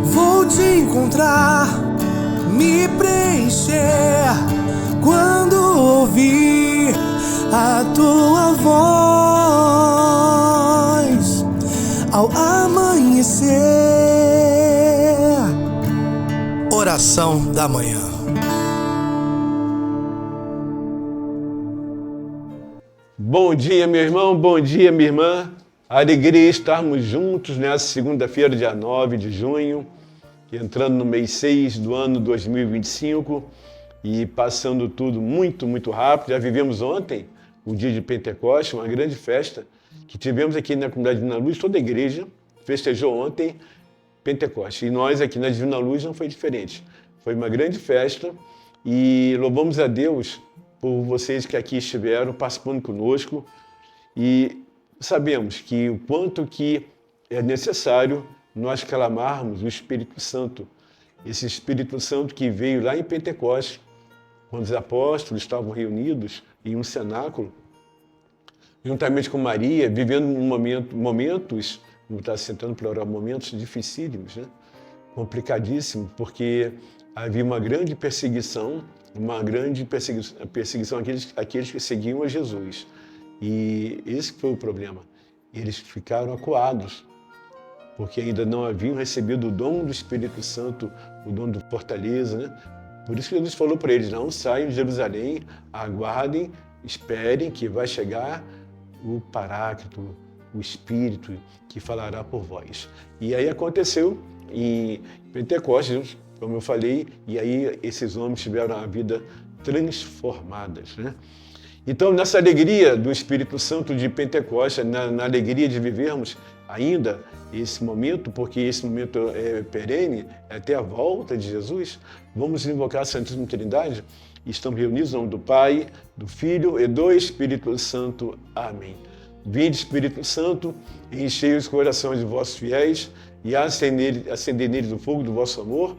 Vou te encontrar, me preencher quando ouvir a tua voz ao amanhecer. Oração da manhã. Bom dia, meu irmão, bom dia, minha irmã. A alegria estarmos juntos nessa segunda-feira, dia 9 de junho, entrando no mês 6 do ano 2025 e passando tudo muito, muito rápido. Já vivemos ontem o dia de Pentecostes, uma grande festa que tivemos aqui na comunidade Divina Luz. Toda a igreja festejou ontem Pentecostes. E nós aqui na Divina Luz não foi diferente. Foi uma grande festa e louvamos a Deus por vocês que aqui estiveram participando conosco e sabemos que o quanto que é necessário nós clamarmos o Espírito Santo. Esse Espírito Santo que veio lá em Pentecostes, quando os apóstolos estavam reunidos em um cenáculo, juntamente com Maria, vivendo momentos, não está sentando para orar, momentos dificílimos, né? Complicadíssimos, porque havia uma grande perseguição àqueles que seguiam a Jesus. E esse foi o problema. Eles ficaram acuados, porque ainda não haviam recebido o dom do Espírito Santo, o dom de fortaleza, né? Por isso que Jesus falou para eles, não saiam de Jerusalém, aguardem, esperem que vai chegar o Paráclito, o Espírito que falará por vós. E aí aconteceu em Pentecostes, como eu falei, e aí esses homens tiveram a vida transformadas, né? Então, nessa alegria do Espírito Santo de Pentecostes, na alegria de vivermos ainda esse momento, porque esse momento é perene, é até a volta de Jesus, vamos invocar a Santíssima Trindade. Estamos reunidos em nome do Pai, do Filho e do Espírito Santo. Amém. Vinde, Espírito Santo, enchei os corações de vossos fiéis e acendei neles o fogo do vosso amor.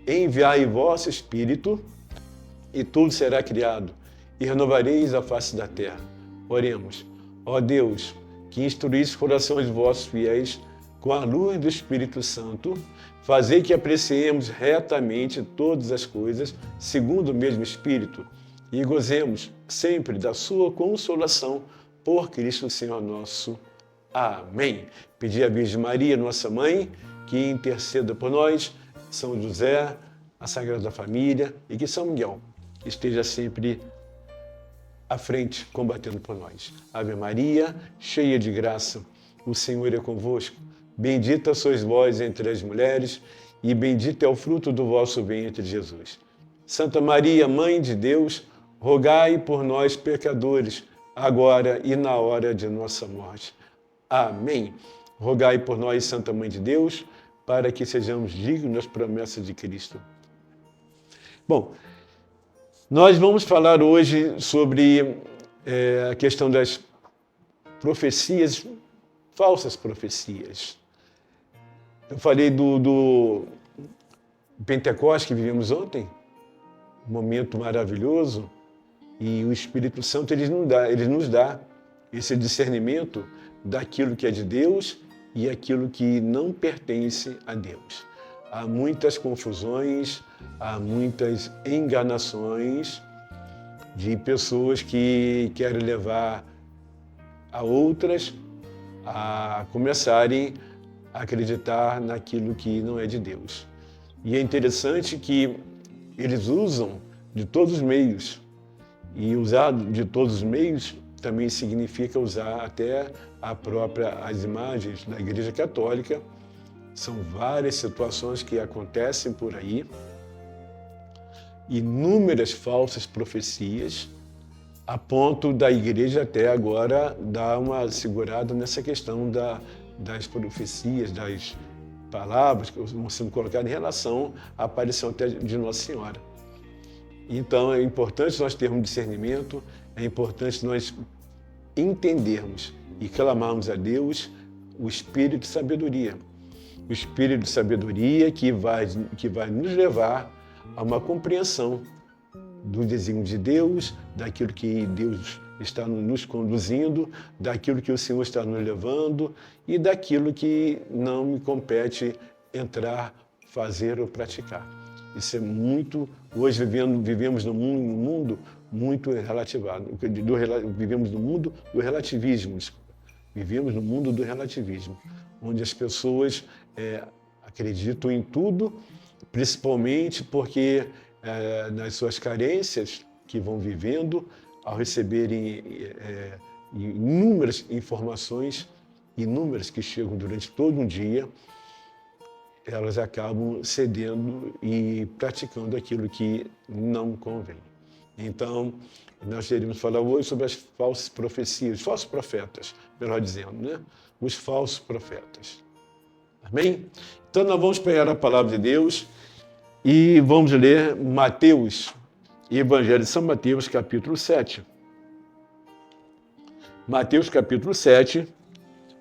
Enviai vosso Espírito e tudo será criado e renovareis a face da terra. Oremos. Ó Deus, que instruís os corações de vossos fiéis com a luz do Espírito Santo, fazei que apreciemos retamente todas as coisas, segundo o mesmo Espírito, e gozemos sempre da sua consolação por Cristo Senhor nosso. Amém. Pedi à Virgem Maria, nossa mãe, que interceda por nós, São José, a Sagrada Família, e que São Miguel esteja sempre à frente, combatendo por nós. Ave Maria, cheia de graça, o Senhor é convosco. Bendita sois vós entre as mulheres, e bendito é o fruto do vosso ventre, Jesus. Santa Maria, Mãe de Deus, rogai por nós, pecadores, agora e na hora de nossa morte. Amém. Rogai por nós, Santa Mãe de Deus, para que sejamos dignos das promessas de Cristo. Bom, nós vamos falar hoje sobre a questão das profecias, falsas profecias. Eu falei do Pentecostes que vivemos ontem, um momento maravilhoso, e o Espírito Santo ele nos dá esse discernimento daquilo que é de Deus e aquilo que não pertence a Deus. Há muitas confusões, há muitas enganações de pessoas que querem levar a outras a começarem a acreditar naquilo que não é de Deus. E é interessante que eles usam de todos os meios, e usar de todos os meios também significa usar até as imagens da Igreja Católica. São várias situações que acontecem por aí, inúmeras falsas profecias, a ponto da Igreja até agora dar uma segurada nessa questão das profecias, das palavras que vão sendo colocadas em relação à aparição até de Nossa Senhora. Então é importante nós termos discernimento, é importante nós entendermos e clamarmos a Deus o Espírito de sabedoria. O Espírito de sabedoria que vai nos levar a uma compreensão do desígnio de Deus, daquilo que Deus está nos conduzindo, daquilo que o Senhor está nos levando e daquilo que não me compete entrar, fazer ou praticar. Isso é muito... Hoje vivemos num mundo muito relativado. Vivemos no mundo do relativismo. Vivemos no mundo do relativismo, onde as pessoas acreditam em tudo, principalmente porque nas suas carências que vão vivendo, ao receberem inúmeras informações, inúmeras que chegam durante todo um dia, elas acabam cedendo e praticando aquilo que não convém. Então, nós iremos falar hoje sobre as falsas profecias, falsos profetas, melhor dizendo, né? Os falsos profetas. Amém? Então, nós vamos pegar a palavra de Deus e vamos ler Mateus, Evangelho de São Mateus, capítulo 7. Mateus, capítulo 7,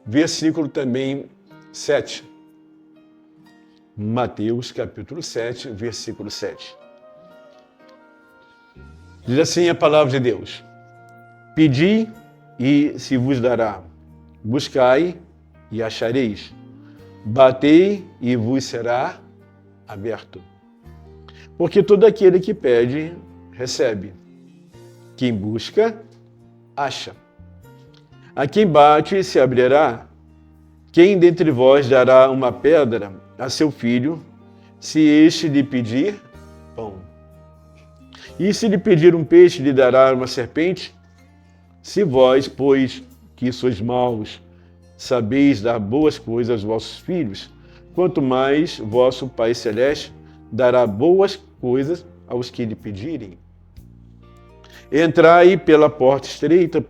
versículo também 7. Mateus, capítulo 7, versículo 7. Diz assim a palavra de Deus: Pedi e se vos dará, buscai e achareis, batei e vos será aberto. Porque todo aquele que pede, recebe. Quem busca, acha. A quem bate, se abrirá. Quem dentre vós dará uma pedra a seu filho, se este lhe pedir pão? E se lhe pedir um peixe, lhe dará uma serpente? Se vós, pois, que sois maus, sabeis dar boas coisas aos vossos filhos, quanto mais vosso Pai Celeste dará boas coisas aos que lhe pedirem. Entrai pela porta estreita,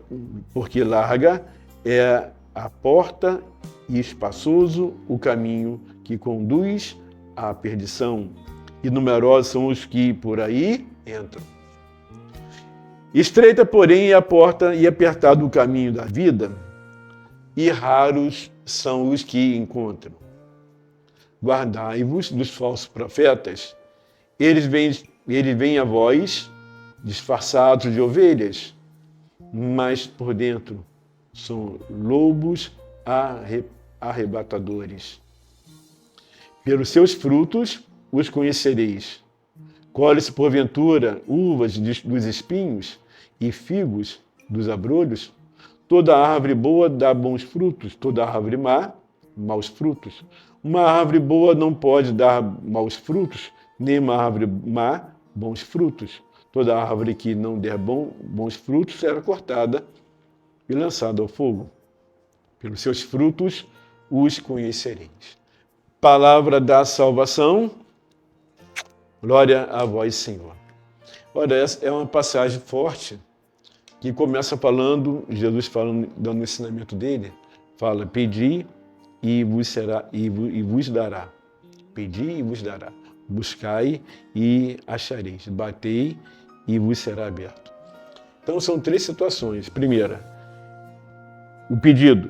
porque larga é a porta e espaçoso o caminho que conduz à perdição, e numerosos são os que por aí entram. Estreita, porém, é a porta e apertado o caminho da vida, e raros são os que encontram. Guardai-vos dos falsos profetas. Eles vêm a vós disfarçados de ovelhas, mas por dentro são lobos arrebatadores. Pelos seus frutos os conhecereis. Colhe-se porventura uvas dos espinhos e figos dos abrolhos? Toda árvore boa dá bons frutos, toda árvore má, maus frutos. Uma árvore boa não pode dar maus frutos, nem uma árvore má, bons frutos. Toda árvore que não der bons frutos será cortada e lançada ao fogo. Pelos seus frutos os conhecereis. Palavra da salvação. Glória a vós, Senhor. Olha, essa é uma passagem forte que começa falando, Jesus falando, dando o ensinamento dele, fala: pedi e vos será e vos dará. Pedi e vos dará. Buscai e achareis. Batei e vos será aberto. Então são três situações. Primeira, o pedido.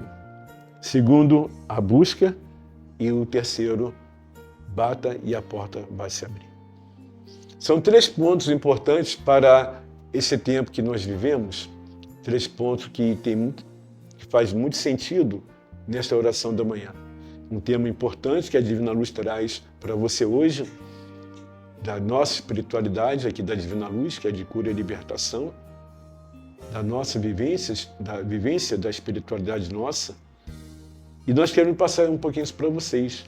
Segundo, a busca. E o terceiro, bata e a porta vai se abrir. São três pontos importantes para esse tempo que nós vivemos. Três pontos que faz muito sentido nesta oração da manhã. Um tema importante que a Divina Luz traz para você hoje, da nossa espiritualidade aqui da Divina Luz, que é de cura e libertação, da nossa vivência da espiritualidade nossa. E nós queremos passar um pouquinho isso para vocês.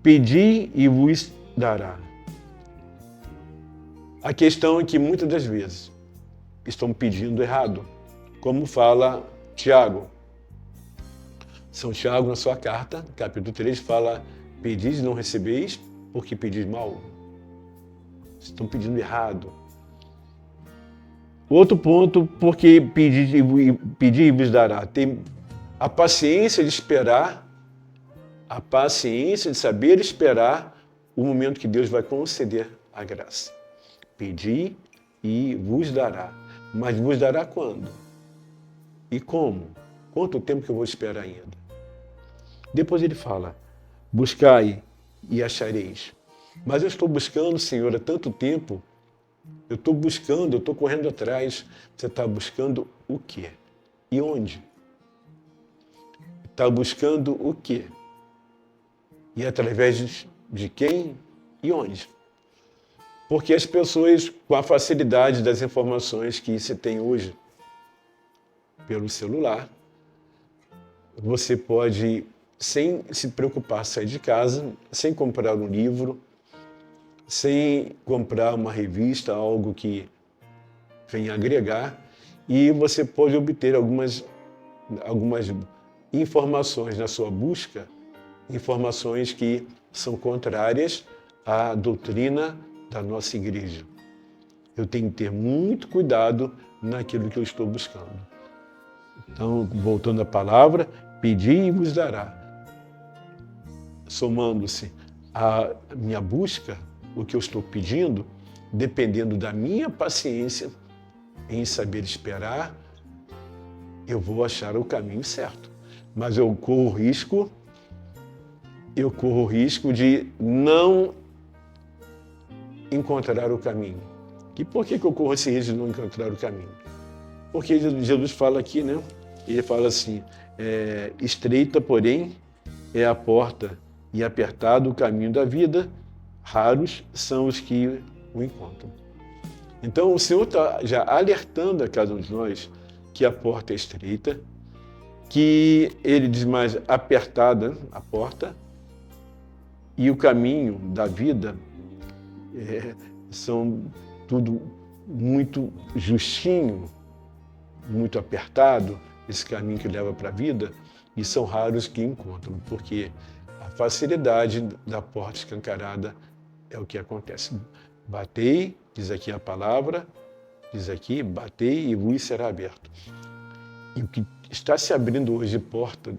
Pedi e vos dará. A questão é que muitas das vezes estão pedindo errado, como fala Tiago. São Tiago, na sua carta, capítulo 3, fala: pedis e não recebeis, porque pedis mal. Estão pedindo errado. Outro ponto, porque pedi e vos dará. Tem a paciência de esperar, a paciência de saber esperar o momento que Deus vai conceder a graça. Pedi e vos dará. Mas vos dará quando? E como? Quanto tempo que eu vou esperar ainda? Depois ele fala: buscai e achareis. Mas eu estou buscando, Senhor, há tanto tempo Eu estou buscando, eu estou correndo atrás. Você está buscando o quê? E onde? Está buscando o quê? E através de quem e onde? Porque as pessoas, com a facilidade das informações que se tem hoje pelo celular, você pode, sem se preocupar, sair de casa, sem comprar um livro, sem comprar uma revista, algo que venha agregar, e você pode obter algumas informações na sua busca, informações que são contrárias à doutrina da nossa igreja. Eu tenho que ter muito cuidado naquilo que eu estou buscando. Então, voltando à palavra, pedi e vos dará. Somando-se à minha busca, o que eu estou pedindo, dependendo da minha paciência em saber esperar, eu vou achar o caminho certo. Mas eu corro o risco de não encontrar o caminho. E por que eu corro esse risco de não encontrar o caminho? Porque Jesus fala aqui, né? Ele fala assim, estreita, porém, é a porta e apertado o caminho da vida, raros são os que o encontram. Então, o Senhor está já alertando a cada um de nós que a porta é estreita, que ele diz mais apertada a porta, e o caminho da vida são tudo muito justinho, muito apertado, esse caminho que leva para a vida, e são raros que encontram, porque a facilidade da porta escancarada é o que acontece. Batei, diz aqui a palavra, diz aqui, batei e vos será aberto. E o que está se abrindo hoje porta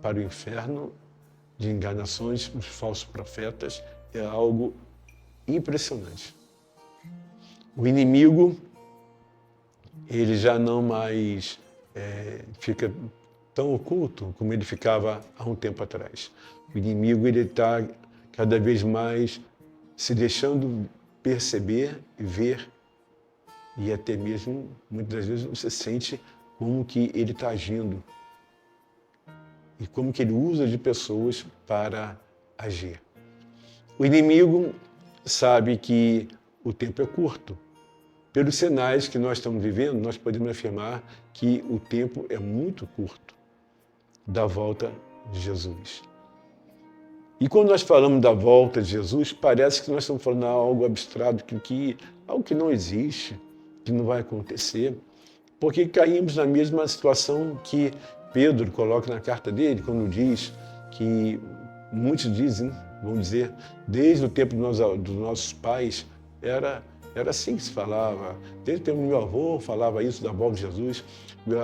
para o inferno, de enganações, os falsos profetas, é algo impressionante. O inimigo, ele já não mais fica tão oculto como ele ficava há um tempo atrás. O inimigo, ele está cada vez mais se deixando perceber, ver, e até mesmo, muitas vezes, você sente como que ele está agindo e como que ele usa de pessoas para agir. O inimigo sabe que o tempo é curto. Pelos sinais que nós estamos vivendo, nós podemos afirmar que o tempo é muito curto da volta de Jesus. E quando nós falamos da volta de Jesus, parece que nós estamos falando de algo abstrato, algo que não existe, que não vai acontecer, porque caímos na mesma situação que Pedro coloca na carta dele, quando diz que muitos dizem, vão dizer, desde o tempo dos nossos pais, era assim que se falava. Desde o tempo do meu avô falava isso da volta de Jesus,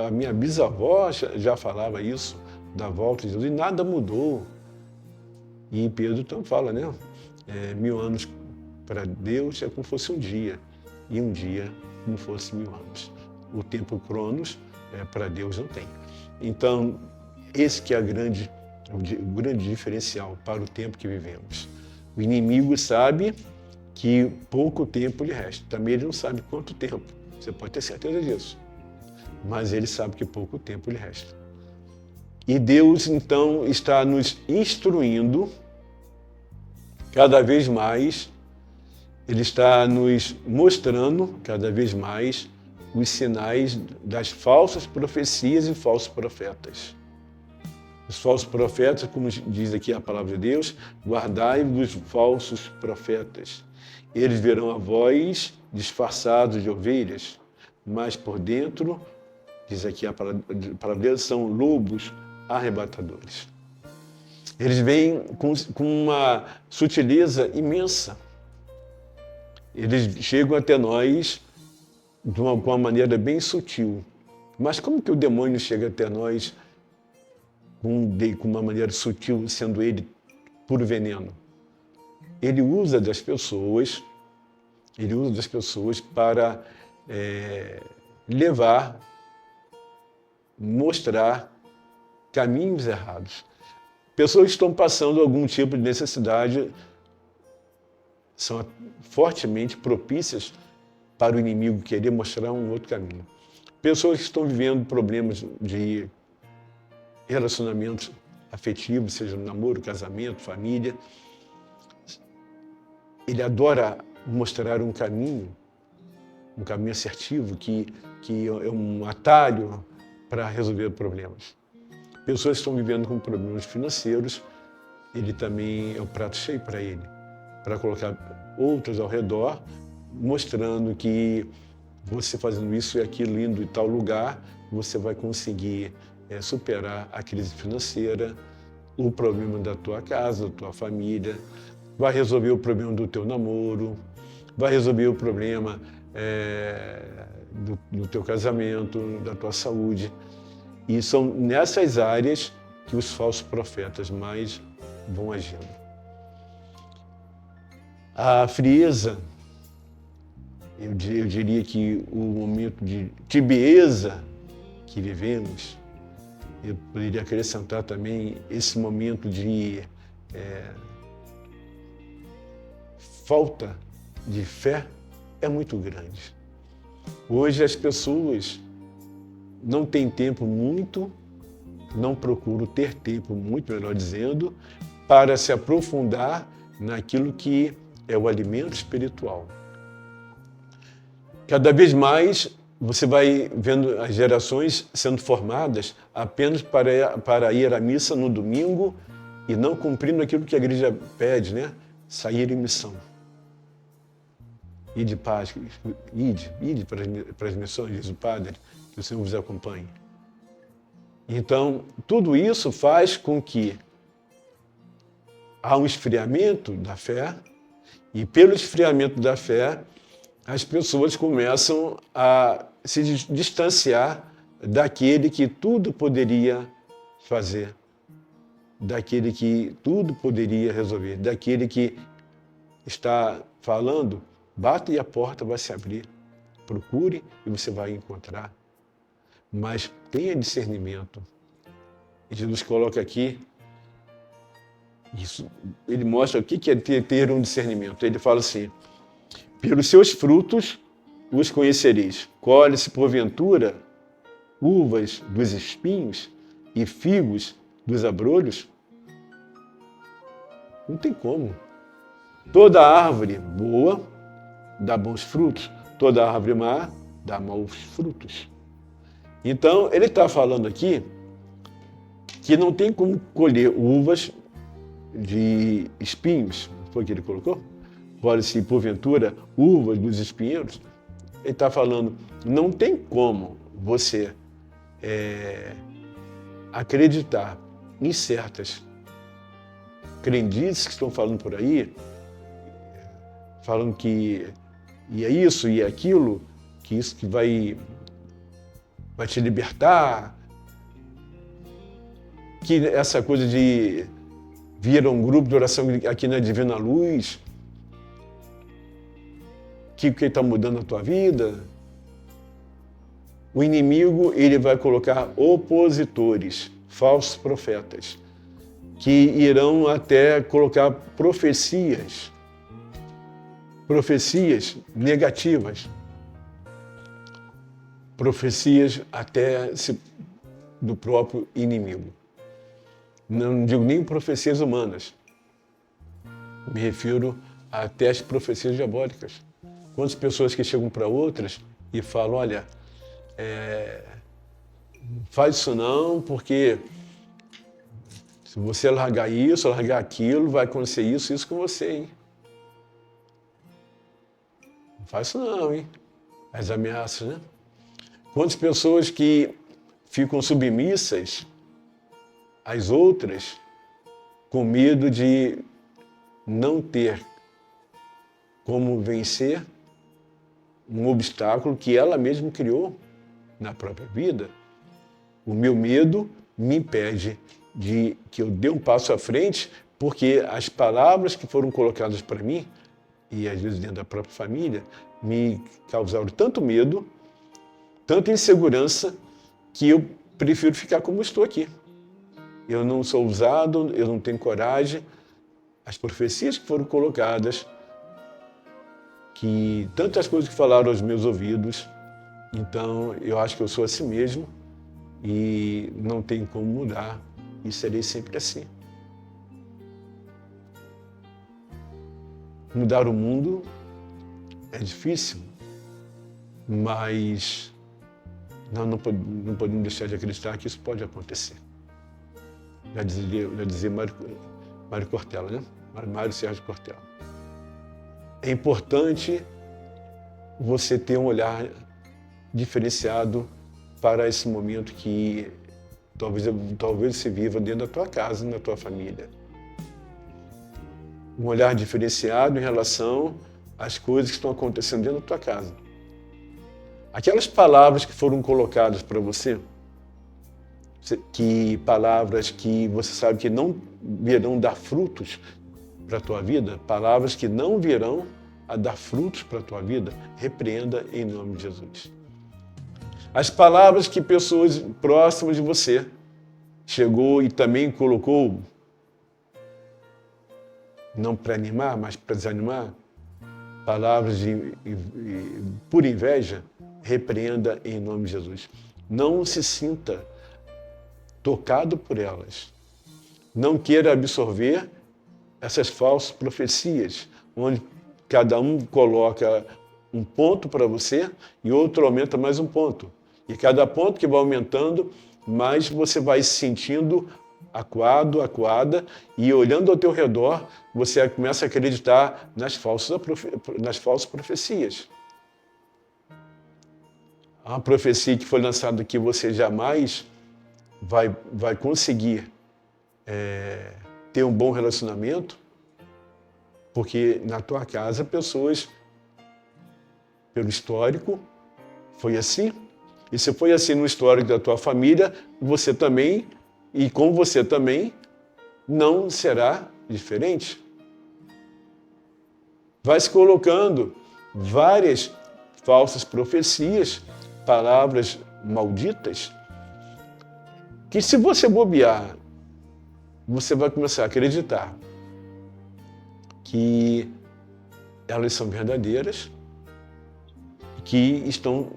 a minha bisavó já falava isso da volta de Jesus, e nada mudou. E Pedro então fala, né? 1000 anos para Deus é como fosse um dia, e um dia como fosse 1000 anos. O tempo cronos para Deus não tem. Então, esse que é o grande diferencial para o tempo que vivemos. O inimigo sabe que pouco tempo lhe resta. Também ele não sabe quanto tempo, você pode ter certeza disso. Mas ele sabe que pouco tempo lhe resta. E Deus, então, está nos instruindo cada vez mais, Ele está nos mostrando cada vez mais os sinais das falsas profecias e falsos profetas. Os falsos profetas, como diz aqui a palavra de Deus, guardai-vos dos falsos profetas. Eles verão a voz disfarçados de ovelhas, mas por dentro, diz aqui a palavra de Deus, são lobos arrebatadores. Eles vêm com uma sutileza imensa. Eles chegam até nós com uma maneira bem sutil. Mas como que o demônio chega até nós com uma maneira sutil, sendo ele puro veneno? Ele usa das pessoas para levar, mostrar caminhos errados. Pessoas que estão passando algum tipo de necessidade são fortemente propícias para o inimigo querer mostrar um outro caminho. Pessoas que estão vivendo problemas de relacionamentos afetivos, seja namoro, casamento, família, ele adora mostrar um caminho assertivo, que é um atalho para resolver problemas. Pessoas que estão vivendo com problemas financeiros, ele também é um prato cheio para ele, para colocar outros ao redor, mostrando que você fazendo isso e aquilo, indo em tal lugar, você vai conseguir superar a crise financeira, o problema da tua casa, da tua família, vai resolver o problema do teu namoro, vai resolver o problema do teu casamento, da tua saúde. E são nessas áreas que os falsos profetas mais vão agindo. A frieza, eu diria que o momento de tibieza que vivemos, eu poderia acrescentar também esse momento de falta de fé é muito grande. Hoje as pessoas não têm tempo muito, não procuram ter tempo muito, melhor dizendo, para se aprofundar naquilo que é o alimento espiritual. Cada vez mais você vai vendo as gerações sendo formadas apenas para ir à missa no domingo e não cumprindo aquilo que a igreja pede, né? Sair em missão. Ide paz, ide para as missões, diz o Padre, que o Senhor vos acompanhe. Então, tudo isso faz com que há um esfriamento da fé, e pelo esfriamento da fé, as pessoas começam a se distanciar daquele que tudo poderia fazer, daquele que tudo poderia resolver, daquele que está falando, bate e a porta vai se abrir. Procure e você vai encontrar. Mas tenha discernimento. E Jesus coloca aqui, isso, ele mostra o que é ter um discernimento. Ele fala assim, pelos seus frutos os conhecereis. Colhe-se, porventura, uvas dos espinhos e figos dos abrolhos? Não tem como. Toda árvore boa dá bons frutos, toda árvore má dá maus frutos. Então, ele está falando aqui que não tem como colher uvas de espinhos, foi o que ele colocou? Colhe-se, porventura, uvas dos espinheiros. Ele está falando, não tem como você acreditar em certas crendices que estão falando por aí, falando que e é isso e é aquilo, que isso que vai te libertar, que essa coisa de vir a um grupo de oração aqui na Divina Luz, que está mudando a tua vida. O inimigo, ele vai colocar opositores, falsos profetas, que irão até colocar profecias negativas, profecias até do próprio inimigo. Não digo nem profecias humanas, me refiro até às profecias diabólicas. Quantas pessoas que chegam para outras e falam, olha, não faz isso não, porque se você largar isso, largar aquilo, vai acontecer isso com você, hein? Não faz isso não, hein? As ameaças, né? Quantas pessoas que ficam submissas às outras com medo de não ter como vencer um obstáculo que ela mesma criou na própria vida. O meu medo me impede de que eu dê um passo à frente, porque as palavras que foram colocadas para mim, e às vezes dentro da própria família, me causaram tanto medo, tanta insegurança, que eu prefiro ficar como estou aqui. Eu não sou ousado, eu não tenho coragem. As profecias que foram colocadas, que tantas coisas que falaram aos meus ouvidos, então eu acho que eu sou assim mesmo e não tem como mudar e serei sempre assim. Mudar o mundo é difícil, mas não podemos deixar de acreditar que isso pode acontecer. Já dizia Mário Cortella, né? Mário Sérgio Cortella. É importante você ter um olhar diferenciado para esse momento que talvez você viva dentro da tua casa, na tua família. Um olhar diferenciado em relação às coisas que estão acontecendo dentro da tua casa. Aquelas palavras que foram colocadas para você, que palavras que você sabe que não virão dar frutos para a tua vida, palavras que não virão a dar frutos para a tua vida, repreenda em nome de Jesus. As palavras que pessoas próximas de você chegou e também colocou, não para animar, mas para desanimar, palavras por inveja, repreenda em nome de Jesus. Não se sinta tocado por elas. Não queira absorver essas falsas profecias, onde cada um coloca um ponto para você e outro aumenta mais um ponto. E cada ponto que vai aumentando, mais você vai se sentindo acuada, e olhando ao teu redor, você começa a acreditar nas falsas profecias. Uma profecia que foi lançada que você jamais vai conseguir ter um bom relacionamento, porque na tua casa pessoas, pelo histórico, foi assim. E se foi assim no histórico da tua família, você também, e com você também, não será diferente. Vai se colocando várias falsas profecias, palavras malditas, que se você bobear, você vai começar a acreditar que elas são verdadeiras, que estão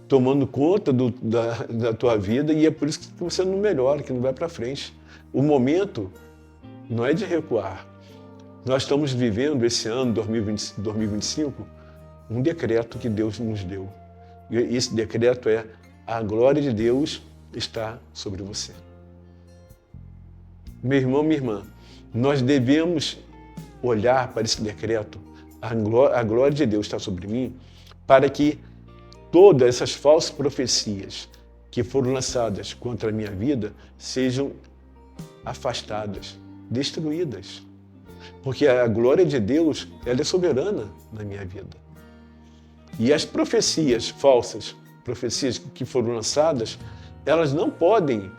tomando conta da tua vida, e é por isso que você não melhora, que não vai para frente. O momento não é de recuar. Nós estamos vivendo esse ano, 2025, um decreto que Deus nos deu. E esse decreto é: a glória de Deus está sobre você. Meu irmão, minha irmã, nós devemos olhar para esse decreto, a glória de Deus está sobre mim, para que todas essas falsas profecias que foram lançadas contra a minha vida sejam afastadas, destruídas. Porque a glória de Deus, ela é soberana na minha vida. E as profecias falsas, profecias que foram lançadas, elas não podem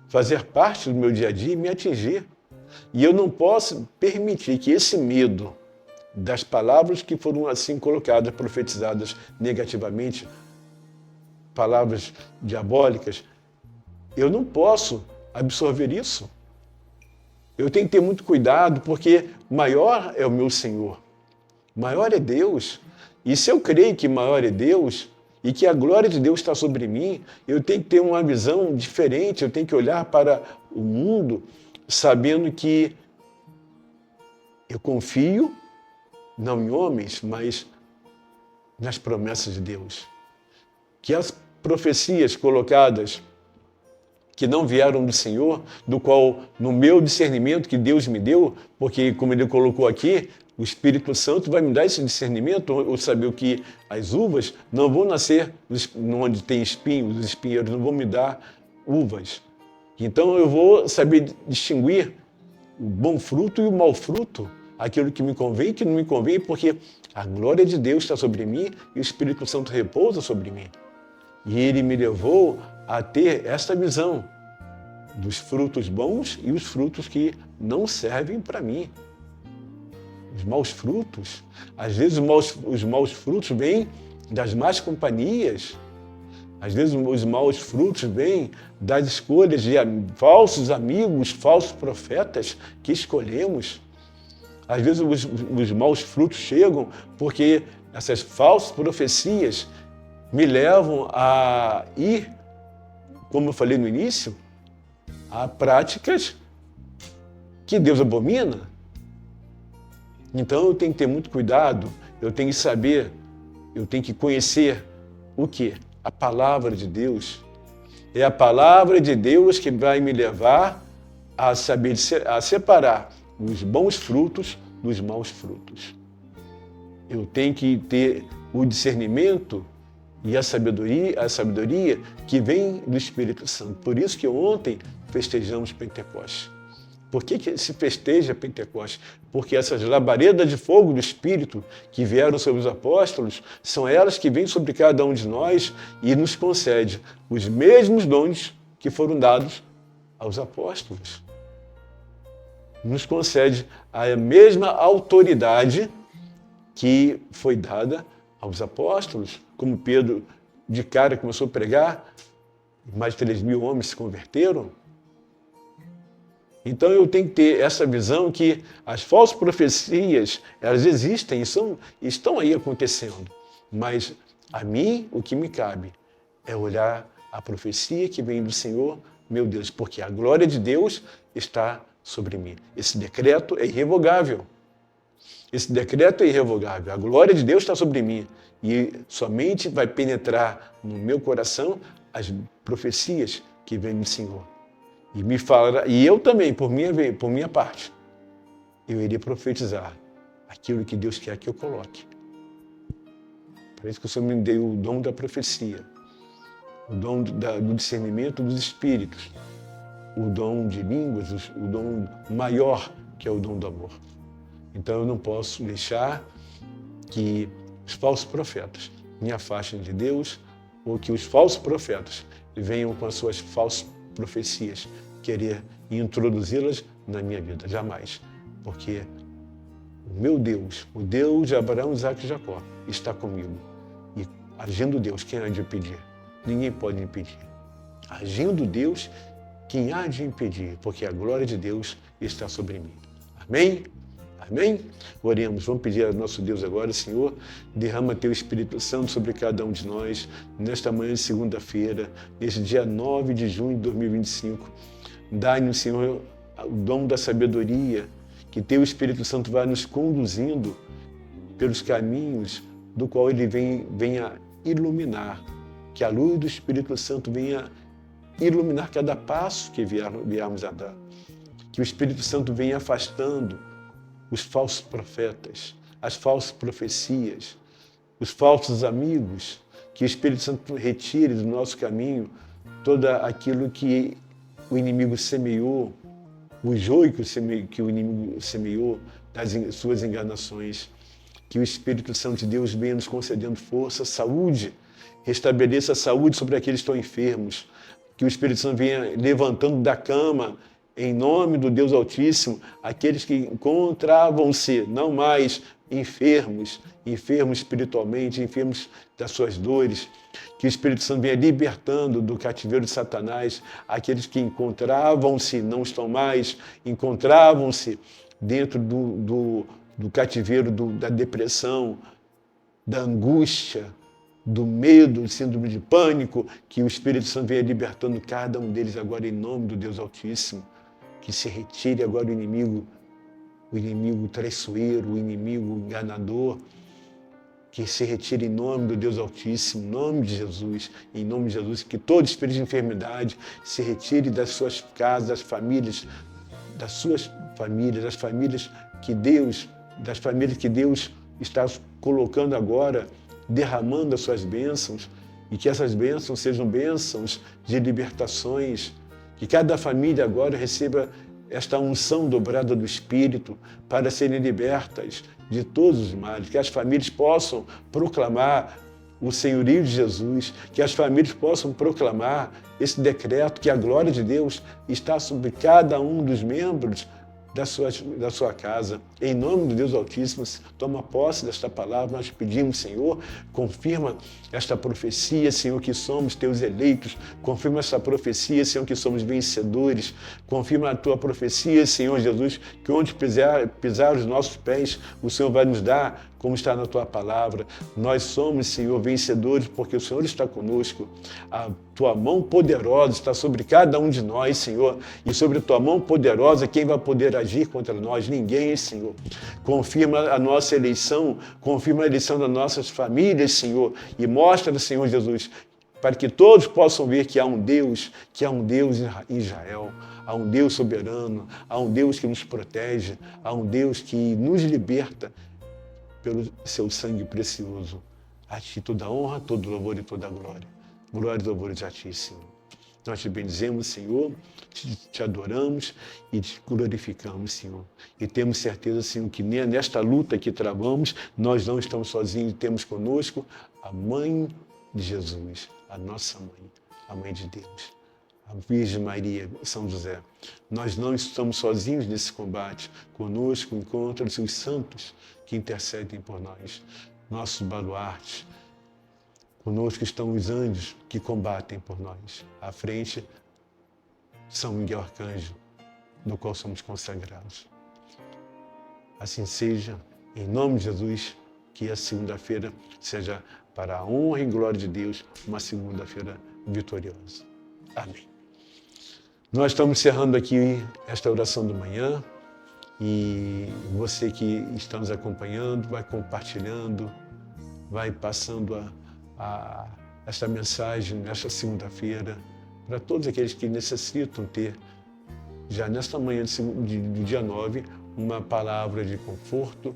fazer parte do meu dia a dia e me atingir. E eu não posso permitir que esse medo das palavras que foram assim colocadas, profetizadas negativamente, palavras diabólicas, eu não posso absorver isso. Eu tenho que ter muito cuidado, porque maior é o meu Senhor, maior é Deus. E se eu creio que maior é Deus e que a glória de Deus está sobre mim, eu tenho que ter uma visão diferente, eu tenho que olhar para o mundo sabendo que eu confio não em homens, mas nas promessas de Deus. Que as profecias colocadas que não vieram do Senhor, do qual, no meu discernimento que Deus me deu, porque, como Ele colocou aqui, o Espírito Santo vai me dar esse discernimento, ou saber que as uvas não vão nascer onde tem espinhos, os espinheiros não vão me dar uvas. Então eu vou saber distinguir o bom fruto e o mau fruto, aquilo que me convém e que não me convém, porque a glória de Deus está sobre mim e o Espírito Santo repousa sobre mim. E Ele me levou a ter esta visão dos frutos bons e os frutos que não servem para mim. Os maus frutos, às vezes os maus frutos vêm das más companhias, às vezes os maus frutos vêm das escolhas de falsos amigos, falsos profetas que escolhemos. Às vezes os maus frutos chegam porque essas falsas profecias me levam a ir, como eu falei no início, a práticas que Deus abomina. Então eu tenho que ter muito cuidado, eu tenho que saber, eu tenho que conhecer o quê? A palavra de Deus. É a palavra de Deus que vai me levar a saber a separar os bons frutos dos maus frutos. Eu tenho que ter o discernimento e a sabedoria que vem do Espírito Santo. Por isso que ontem festejamos Pentecostes. Por que se festeja Pentecostes? Porque essas labaredas de fogo do Espírito que vieram sobre os apóstolos, são elas que vêm sobre cada um de nós e nos concede os mesmos dons que foram dados aos apóstolos. Nos concede a mesma autoridade que foi dada aos apóstolos, como Pedro de cara começou a pregar, mais de 3.000 homens se converteram. Então eu tenho que ter essa visão que as falsas profecias, elas existem e estão aí acontecendo. Mas a mim, o que me cabe é olhar a profecia que vem do Senhor, meu Deus, porque a glória de Deus está sobre mim. Esse decreto é irrevogável. Esse decreto é irrevogável. A glória de Deus está sobre mim. E somente vai penetrar no meu coração as profecias que vêm do Senhor. E me falará, e eu também, por minha parte, eu irei profetizar aquilo que Deus quer que eu coloque. Por isso que o Senhor me deu o dom da profecia, o dom do discernimento dos espíritos, o dom de línguas, o dom maior, que é o dom do amor. Então eu não posso deixar que os falsos profetas me afastem de Deus ou que os falsos profetas venham com as suas falsas profecias querer introduzi-las na minha vida. Jamais. Porque o meu Deus, o Deus de Abraão, Isaac e Jacó, está comigo. E agindo Deus, quem há de impedir? Ninguém pode impedir. Agindo Deus, quem há de impedir? Porque a glória de Deus está sobre mim. Amém? Amém? Oremos, vamos pedir ao nosso Deus agora, Senhor, derrama Teu Espírito Santo sobre cada um de nós, nesta manhã de segunda-feira, neste dia 9 de junho de 2025. Dai-nos, Senhor, o dom da sabedoria, que Teu Espírito Santo vai nos conduzindo pelos caminhos do qual Ele venha iluminar, que a luz do Espírito Santo venha iluminar cada passo que viermos a dar, que o Espírito Santo venha afastando os falsos profetas, as falsas profecias, os falsos amigos, que o Espírito Santo retire do nosso caminho todo aquilo que o inimigo semeou, o joio que o inimigo semeou das suas enganações. Que o Espírito Santo de Deus venha nos concedendo força, saúde, restabeleça a saúde sobre aqueles que estão enfermos. Que o Espírito Santo venha levantando da cama, em nome do Deus Altíssimo, aqueles que encontravam-se não mais enfermos espiritualmente, enfermos das suas dores. Que o Espírito Santo venha libertando do cativeiro de Satanás aqueles que encontravam-se, não estão mais, encontravam-se dentro do cativeiro da depressão, da angústia, do medo, do síndrome de pânico. Que o Espírito Santo venha libertando cada um deles agora em nome do Deus Altíssimo. Que se retire agora o inimigo traiçoeiro, o inimigo enganador, que se retire em nome do Deus Altíssimo, em nome de Jesus, que todo espírito de enfermidade se retire das suas casas, das famílias que Deus está colocando agora, derramando as suas bênçãos, e que essas bênçãos sejam bênçãos de libertações, que cada família agora receba esta unção dobrada do Espírito para serem libertas de todos os males, que as famílias possam proclamar o senhorio de Jesus, que as famílias possam proclamar esse decreto, que a glória de Deus está sobre cada um dos membros da sua casa. Em nome de Deus Altíssimo, toma posse desta palavra. Nós pedimos, Senhor, confirma esta profecia, Senhor, que somos teus eleitos. Confirma esta profecia, Senhor, que somos vencedores. Confirma a tua profecia, Senhor Jesus, que onde pisar os nossos pés, o Senhor vai nos dar, como está na tua palavra. Nós somos, Senhor, vencedores, porque o Senhor está conosco. A tua mão poderosa está sobre cada um de nós, Senhor, e sobre a tua mão poderosa, quem vai poder agir contra nós? Ninguém, Senhor. Confirma a nossa eleição, confirma a eleição das nossas famílias, Senhor, e mostra, Senhor Jesus, para que todos possam ver que há um Deus em Israel, há um Deus soberano, há um Deus que nos protege, há um Deus que nos liberta pelo seu sangue precioso. A ti toda honra, todo louvor e toda glória. Glória e louvores a ti, Senhor. Nós te bendizemos, Senhor, te adoramos e te glorificamos, Senhor. E temos certeza, Senhor, que nesta luta que travamos, nós não estamos sozinhos, temos conosco a Mãe de Jesus, a nossa Mãe, a Mãe de Deus, a Virgem Maria, São José. Nós não estamos sozinhos nesse combate. Conosco encontram-se os santos que intercedem por nós, nossos baluartes. Conosco estão os anjos que combatem por nós. À frente, São Miguel Arcanjo, no qual somos consagrados. Assim seja, em nome de Jesus, que a segunda-feira seja, para a honra e glória de Deus, uma segunda-feira vitoriosa. Amém. Nós estamos encerrando aqui esta oração da manhã e você que está nos acompanhando, vai compartilhando, vai passando esta mensagem nesta segunda-feira para todos aqueles que necessitam ter, já nesta manhã do dia 9, uma palavra de conforto,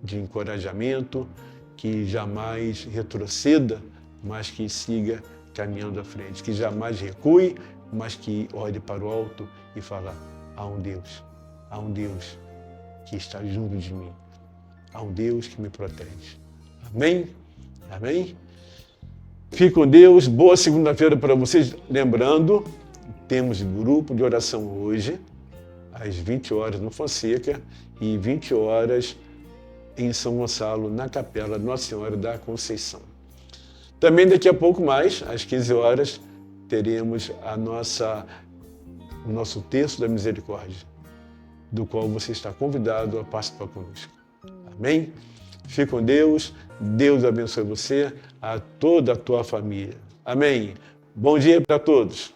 de encorajamento, que jamais retroceda, mas que siga caminhando à frente, que jamais recue, mas que olhe para o alto e fale: há um Deus que está junto de mim, há um Deus que me protege. Amém? Amém? Fique com Deus, boa segunda-feira para vocês. Lembrando, temos grupo de oração hoje, às 20 horas no Fonseca e 20 horas em São Gonçalo, na Capela Nossa Senhora da Conceição. Também daqui a pouco mais, às 15 horas, teremos o nosso Terço da Misericórdia, do qual você está convidado a participar conosco. Amém? Fique com Deus, Deus abençoe você, a toda a tua família. Amém? Bom dia para todos.